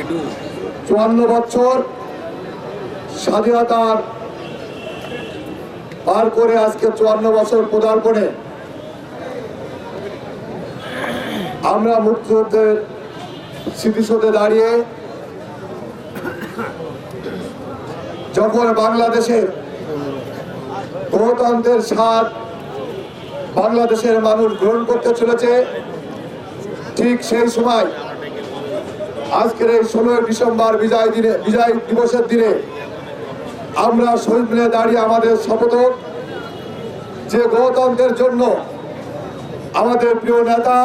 54 বছর স্বাধীনতার পার করে আজকে 54 বছর পদার্পণে আমরা মুক্তিযুদ্ধের স্মৃতিসৌধে দাঁড়িয়ে যখন বাংলাদেশের গণতন্ত্রের স্বাদ বাংলাদেশের মানুষ গ্রহণ করতে চলেছে, ঠিক সেই সময় আজকের এই 16 ডিসেম্বর বিজয় দিবসের দিনে আমরা শহীদ মিলে দাঁড়িয়ে আমাদের শপথ যে গণতন্ত্রের জন্য আমাদের প্রিয় নেতা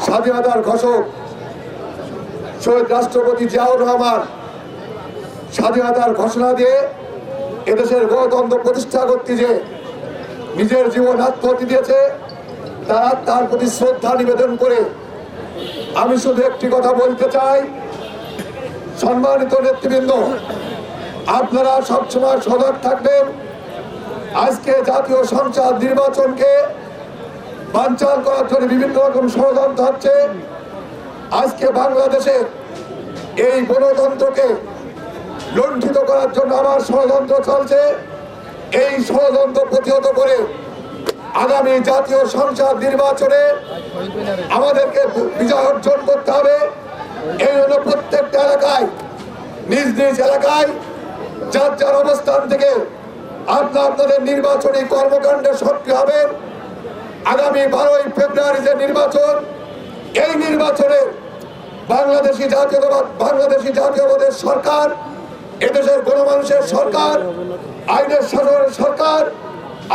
স্বাধীনতার ঘোষক শহীদ রাষ্ট্রপতি জিয়াউর রহমান স্বাধীনতার ঘোষণা দিয়ে এদেশের গণতন্ত্র প্রতিষ্ঠা করতে যে নিজের জীবন আত্মহতি দিয়েছে তার প্রতি শ্রদ্ধা নিবেদন করে আমি শুধু একটি কথা বলতে চাই, সম্মানিত নেতৃবৃন্দ, আপনারা সবসময় সজাগ থাকবেন। আজকে জাতীয় সংসদ নির্বাচনকে বানচাল করার জন্য বিভিন্ন রকম ষড়যন্ত্র হচ্ছে। আজকে বাংলাদেশে এই গণতন্ত্রকে লুণ্ঠিত করার জন্য আমার ষড়যন্ত্র চলছে। এই ষড়যন্ত্র প্রতিহত করে আগামী জাতীয় সংসদ নির্বাচনে আমাদেরকে বিজয় অর্জন করতে হবে। এই জন্য প্রত্যেকটা এলাকায় নিজ নিজ এলাকায় যার যার অবস্থান থেকে আপনাদের নির্বাচনী কর্মকাণ্ডে সক্রিয় হবেন। আগামী 12ই ফেব্রুয়ারি যে নির্বাচন, এই নির্বাচনে বাংলাদেশি জাতীয়তাবাদের সরকার, এদেশের গণমানুষের সরকার, আইনের শাসনের সরকার,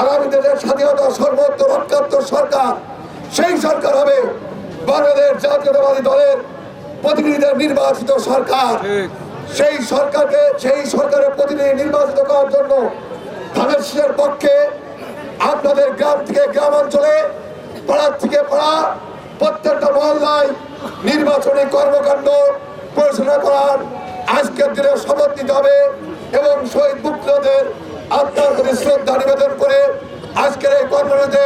আগামী দেশের স্বাধীনতা সর্বোচ্চ রক্ষাত্মক সরকার, সেই সরকার হবে বাংলাদেশ জাতীয়তাবাদী দলের প্রতিনিধিদের নির্বাচিত সরকার। সেই সরকারের প্রতিনিধি নির্বাচিত করার জন্য ধানের শীষের পক্ষে আপনাদের গ্রাম থেকে গ্রামাঞ্চলে, পাড়ার থেকে পাড়া, প্রত্যেকটা মহল্লায় নির্বাচনী কর্মকাণ্ড পরিচালনা করার আজকের দিনে শপথ নিতে হবে এবং শহীদ মুক্তিযোদ্ধাদের আত্মার প্রতি শ্রদ্ধা নিবেদন করে আজকের এই কর্মসূচিতে